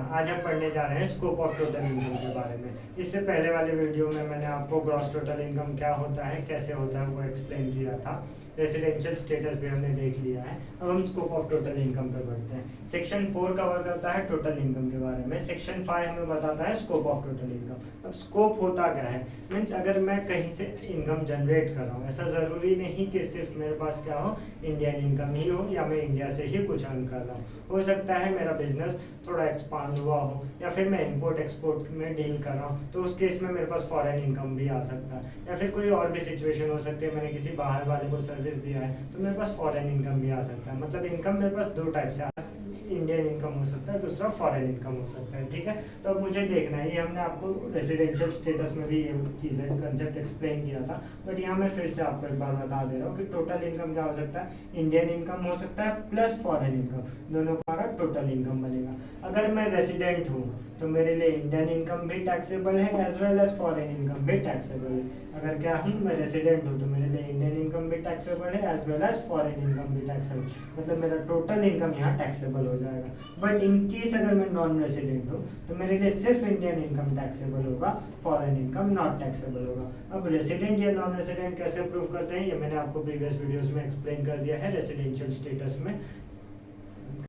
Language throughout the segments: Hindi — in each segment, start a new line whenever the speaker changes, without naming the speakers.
आज हम पढ़ने जा रहे हैं स्कोप ऑफ टोटल इनकम के बारे में। इससे पहले वाले वीडियो में मैंने आपको ग्रॉस टोटल इनकम क्या होता है, कैसे होता है, वो एक्सप्लेन किया था। रेसिडेंशियल स्टेटस भी हमने देख लिया है। अब हम स्कोप ऑफ टोटल इनकम पर बढ़ते हैं। सेक्शन 4 कवर करता है टोटल इनकम के बारे में। सेक्शन 5 हमें बताता है स्कोप ऑफ टोटल इनकम। अब स्कोप होता क्या है, मीन्स अगर मैं कहीं से इनकम जनरेट कर रहा हूँ, ऐसा ज़रूरी नहीं कि सिर्फ मेरे पास क्या हो, इंडियन इनकम ही हो या मैं इंडिया से ही कुछ अर्न कर रहा हूँ। हो सकता है मेरा बिजनेस थोड़ा एक्सपांड हुआ हो या फिर मैं इंपोर्ट एक्सपोर्ट में डील कर रहा हूँ, तो उस केस में मेरे पास फॉरेन इनकम भी आ सकता है। या फिर कोई और भी सिचुएशन हो सकती है, मैंने किसी बाहर वाले को सर्विस दिया है तो मेरे पास फॉरेन इनकम भी आ सकता है। मतलब इनकम मेरे पास दो टाइप से, इंडियन इनकम हो सकता है, दूसरा फॉरेन इनकम हो सकता है। ठीक है, तो अब मुझे देखना है, ये हमने आपको रेसिडेंशियल स्टेटस में भी ये चीज़ें कंसेप्ट एक्सप्लेन किया था, बट यहाँ मैं फिर से आपको एक बार बता दे रहा हूँ कि टोटल इनकम क्या हो सकता है, इंडियन इनकम हो सकता है प्लस फॉरेन इनकम, दोनों का हमारा टोटल इनकम बनेगा। अगर मैं रेसिडेंट हूँ तो मेरे लिए इंडियन इनकम भी टैक्सेबल है as well as foreign income भी टैक्सेबल है। अगर क्या हूँ, मैं रेसिडेंट हूँ तो मेरे लिए इंडियन इनकम भी टैक्सेबल है as well as foreign income भी टैक्सेबल, मतलब मेरा टोटल इनकम यहाँ टैक्सेबल हो जाएगा। बट इन केस अगर मैं नॉन रेसिडेंट हूँ तो मेरे लिए सिर्फ इंडियन इनकम टैक्सेबल होगा, फॉरेन इनकम नॉट टैक्सेबल होगा। अब रेसिडेंट या नॉन रेसिडेंट कैसे प्रूव करते हैं, ये मैंने आपको प्रीवियस वीडियोस में एक्सप्लेन कर दिया है रेसिडेंशियल स्टेटस में।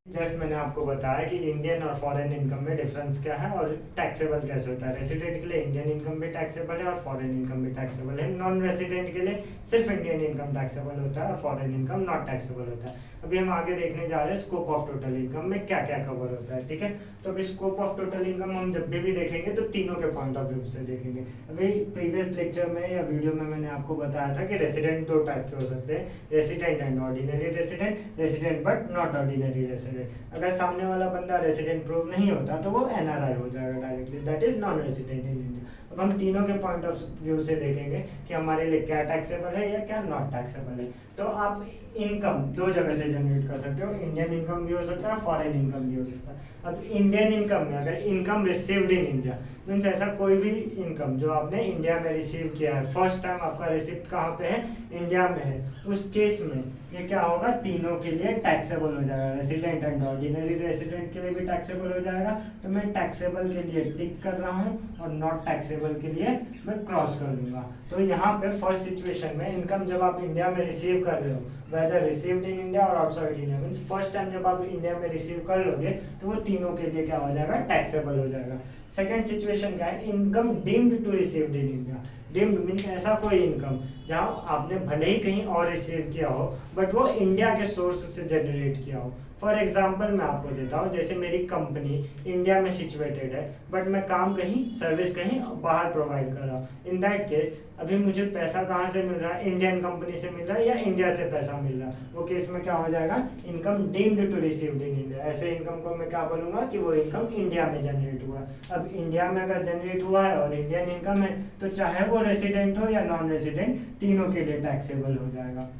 जस्ट मैंने आपको बताया कि इंडियन और फॉरेन इनकम में डिफरेंस क्या है और टैक्सेबल कैसे होता है। रेसिडेंट के लिए इंडियन इनकम भी टैक्सेबल है और फॉरेन इनकम भी टैक्सेबल है। नॉन रेसिडेंट के लिए सिर्फ इंडियन इनकम टैक्सेबल होता है और फॉरेन इनकम नॉट टैक्सेबल होता है। अभी हम आगे देखने जा रहे हैं स्कोप ऑफ टोटल इनकम में क्या क्या कवर होता है। ठीक है, तो अभी स्कोप ऑफ टोटल इनकम हम जब भी देखेंगे तो तीनों के पॉइंट ऑफ व्यू से देखेंगे। अभी प्रीवियस लेक्चर में या वीडियो में मैंने आपको बताया था कि रेसिडेंट दो टाइप के हो सकते हैं, resident and ordinary resident, resident but not ordinary resident. अगर सामने वाला बंदा रेसिडेंट प्रूव नहीं होता तो वो एनआरआई हो जाएगा directly, that is non resident in India. अब हम तीनों के पॉइंट ऑफ व्यू से देखेंगे कि हमारे लिए क्या टैक्सेबल है या क्या नॉट टैक्सेबल है। तो आप इनकम दो जगह से जनरेट कर सकते हो, इंडियन इनकम भी हो सकता है, फॉरेन इनकम भी हो सकता है। अब इंडियन इनकम में अगर income received in India, means ऐसा कोई भी इनकम जो आपने इंडिया में रिसीव किया है, फर्स्ट टाइम आपका रिसिप्ट कहाँ पे है, इंडिया में है, उस केस में ये क्या होगा, तीनों के लिए टैक्सेबल हो जाएगा। रेसिडेंट एंड ऑर्डिनरी रेसिडेंट के लिए भी टैक्सेबल हो जाएगा, तो मैं टैक्सेबल के लिए टिक कर रहा हूँ और नॉट टैक्सेबल के लिए मैं क्रॉस कर दूंगा। तो यहाँ पे फर्स्ट सिचुएशन में इनकम जब आप इंडिया में रिसीव कर रहे हो, वेदर रिसीव्ड इन इंडिया और outside India, means first time जब आप इंडिया में रिसीव कर लोगे तो वो तीनों के लिए क्या हो जाएगा, टैक्सेबल हो जाएगा। सेकेंड सिचुएशन क्या है, income deemed to received in India. Deemed mean ऐसा कोई इनकम जहाँ आपने भले ही कहीं और रिसीव किया हो बट वो इंडिया के सोर्स से जनरेट किया हो। फॉर एग्जाम्पल मैं आपको देता हूँ, जैसे मेरी कंपनी इंडिया में सिचुएटेड है बट मैं काम कहीं, सर्विस कहीं बाहर प्रोवाइड कर रहा हूँ। इन दैट केस अभी मुझे पैसा कहाँ से मिल रहा है, इंडियन कंपनी से मिल रहा है या इंडिया से पैसा मिल रहा है, वो केस में क्या हो जाएगा, income deemed to received in India. ऐसे इनकम को मैं क्या बोलूंगा कि वो इनकम इंडिया में जनरेट हुआ। अब इंडिया में अगर जनरेट हुआ है और इंडियन इनकम है तो चाहे वो रेसिडेंट हो या नॉन रेसिडेंट, तीनों के लिए टैक्सेबल हो जाएगा।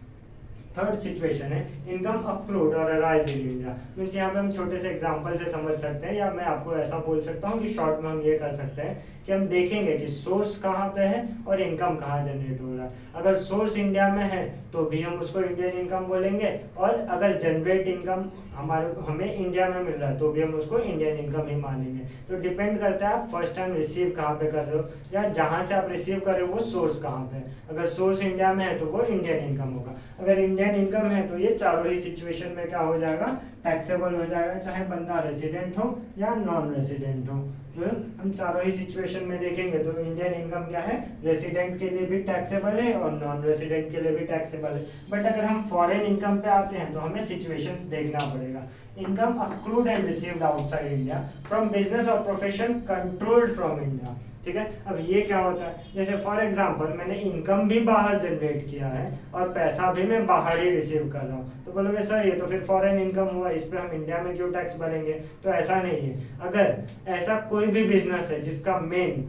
थर्ड सिचुएशन है इनकम अक्रूड और अराइज इन इंडिया, मीन्स यहाँ पे हम छोटे से एग्जांपल से समझ सकते हैं, या मैं आपको ऐसा बोल सकता हूँ कि शॉर्ट में हम ये कर सकते हैं कि हम देखेंगे कि सोर्स कहाँ पे है और इनकम कहाँ जनरेट हो रहा है। अगर सोर्स इंडिया में है तो भी हम उसको इंडियन इनकम बोलेंगे, और अगर जनरेट इनकम हमें इंडिया में मिल रहा है तो भी हम उसको इंडियन इनकम ही मानेंगे। तो डिपेंड करता है आप फर्स्ट टाइम रिसीव कहाँ पे कर रहे हो या जहाँ से आप रिसीव कर रहे हो वो सोर्स कहाँ पे है। अगर सोर्स इंडिया में है तो वो इंडियन इनकम होगा। अगर इंडियन इनकम है तो ये चारों ही सिचुएशन में क्या हो जाएगा, टैक्सेबल हो जाएगा, चाहे बंदा रेसिडेंट हो या नॉन रेसिडेंट हो। तो हम चारों ही सिचुएशन में देखेंगे तो इंडियन इनकम क्या है, रेसिडेंट के लिए भी टैक्सेबल है और नॉन रेसिडेंट के लिए भी टैक्सेबल है। बट अगर हम फॉरेन इनकम पे आते हैं तो हमें सिचुएशंस देखना पड़ेगा। Income accrued and received outside India from business और प्रोफेशन कंट्रोल्ड फ्रॉम इंडिया। ठीक है, अब ये क्या होता है, जैसे फॉर एग्जांपल मैंने इनकम भी बाहर जनरेट किया है और पैसा भी मैं बाहर ही रिसीव कर रहा हूँ, तो बोलोगे सर ये तो फिर फॉरेन इनकम हुआ, इस पे हम इंडिया में क्यों टैक्स भरेंगे। तो ऐसा नहीं है। अगर ऐसा कोई भी बिजनेस है जिसका main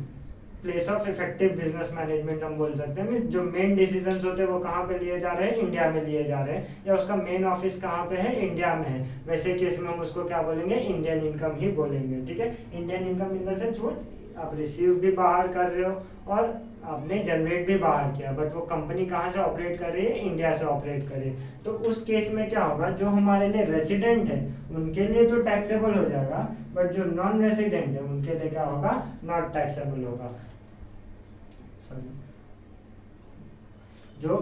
place of effective business management हम बोल सकते हैं, जो मेन डिसीजंस होते हैं वो कहाँ पे लिए जा रहे हैं, इंडिया में लिए जा रहे हैं, या उसका मेन ऑफिस कहाँ पे है, इंडिया में है, वैसे केस में हम उसको क्या बोलेंगे, इंडियन इनकम ही बोलेंगे। ठीक है, Indian income in the sense वो आप रिसीव भी बाहर कर रहे हो और आपने जनरेट भी बाहर किया, बट वो कंपनी कहाँ से ऑपरेट कर रही है, इंडिया से ऑपरेट कर रही है। तो उस केस में क्या होगा, जो हमारे लिए रेसिडेंट है उनके लिए तो टैक्सेबल हो जाएगा, बट जो नॉन रेसिडेंट है उनके लिए क्या होगा, नॉट टैक्सेबल होगा। सॉरी, जो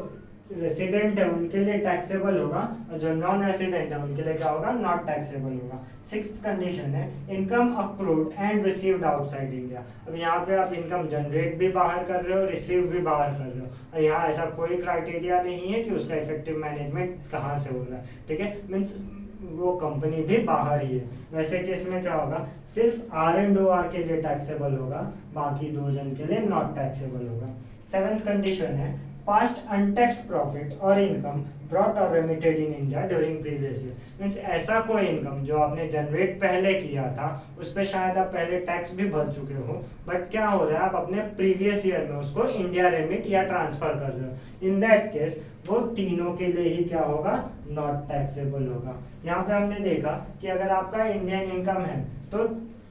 रेसिडेंट है उनके लिए टैक्सेबल होगा और जो नॉन रेसिडेंट है उनके लिए क्या होगा, नॉट टैक्सेबल होगा। सिक्स्थ कंडीशन है income accrued and received outside India. अब यहाँ पे आप इनकम जनरेट भी बाहर कर रहे हो, रिसीव भी बाहर कर रहे हो, और यहाँ ऐसा कोई क्राइटेरिया नहीं है कि उसका इफेक्टिव मैनेजमेंट कहाँ से हो रहा है, ठीक है, मीन्स वो कंपनी भी बाहर ही है। वैसे केस में क्या होगा, सिर्फ R&OR के लिए टैक्सेबल होगा, बाकी दो जन के लिए नॉट टैक्सेबल होगा। सेवेंथ कंडीशन है past untaxed profit or income brought or remitted in India during previous year। Means ऐसा कोई इनकम जो आपने जनरेट पहले किया था उस पर शायद आप पहले टैक्स भी भर चुके हो, बट क्या हो रहा है, आप अपने प्रीवियस ईयर में उसको इंडिया रेमिट या ट्रांसफर कर रहे हो। इन दैट केस वो तीनों के लिए ही क्या होगा, नॉट टैक्सेबल होगा। यहाँ पे हमने देखा कि अगर आपका इंडियन इनकम है तो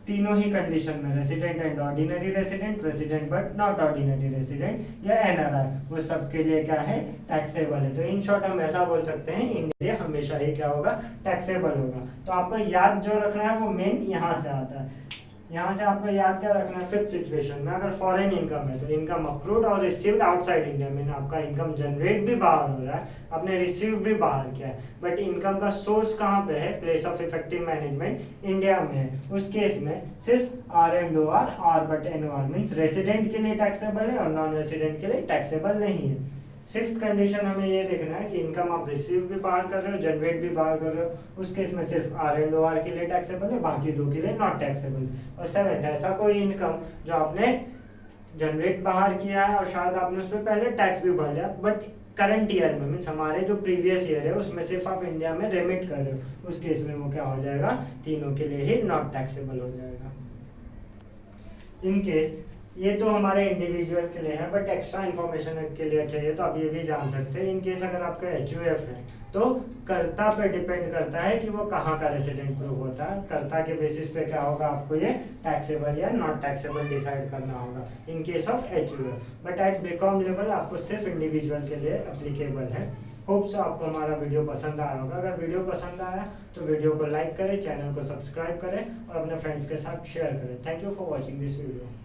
तीनों ही कंडीशन में, resident and ordinary resident, resident but not ordinary resident या NRI, वो सबके लिए क्या है, टैक्सेबल है। तो इन शॉर्ट हम ऐसा बोल सकते हैं इंडिया हमेशा ही क्या होगा, टैक्सेबल होगा। तो आपको याद जो रखना है वो मेन यहाँ से आता है। यहाँ से आपको याद क्या रखना है, फिफ्थ सिचुएशन में अगर फॉरेन इनकम है तो इनकम अक्रूड और रिसीव्ड आउटसाइड इंडिया, मीन आपका इनकम जनरेट भी बाहर हो रहा है, आपने रिसीव भी बाहर किया है, बट इनकम का सोर्स कहाँ पे है, place of effective management India में है। उस केस में सिर्फ R&OR, R but NOR means resident के लिए टैक्सेबल है और नॉन रेसिडेंट के लिए टैक्सेबल नहीं है। सिक्स्थ कंडीशन हमें ये देखना है कि इनकम आप रिसीव भी बाहर कर रहे हो, जनरेट भी बाहर कर रहे हो, उस केस में सिर्फ R&OR के लिए टैक्सेबल है, बाकी दो के लिए नॉट टैक्सेबल। और सेवेंथ, ऐसा कोई इनकम जो आपने जनरेट बाहर किया है और शायद आपने उस पर पहले टैक्स भी भर लिया, बट करंट ईयर में मीन्स हमारे जो प्रीवियस ईयर है उसमें सिर्फ आप इंडिया में रेमिट कर रहे हो, उस केस में वो क्या हो जाएगा, तीनों के लिए ही नॉट टैक्सेबल हो जाएगा। इन केस ये तो हमारे इंडिविजुअल के लिए है, बट एक्स्ट्रा इन्फॉर्मेशन के लिए चाहिए तो आप ये भी जान सकते हैं। इन केस अगर आपका HUF है तो कर्ता पे डिपेंड करता है कि वो कहाँ का रेसिडेंट प्रूव होता है, कर्ता के बेसिस पे क्या होगा, आपको ये टैक्सेबल या नॉट टैक्सेबल डिसाइड करना होगा in case of HUF। But at BCom level आपको सिर्फ इंडिविजुअल के लिए अप्लीकेबल है। होप सो आपको हमारा वीडियो पसंद आया होगा। अगर वीडियो पसंद आया तो वीडियो को लाइक करें, चैनल को सब्सक्राइब करें और अपने फ्रेंड्स के साथ शेयर करें। Thank you for watching this video.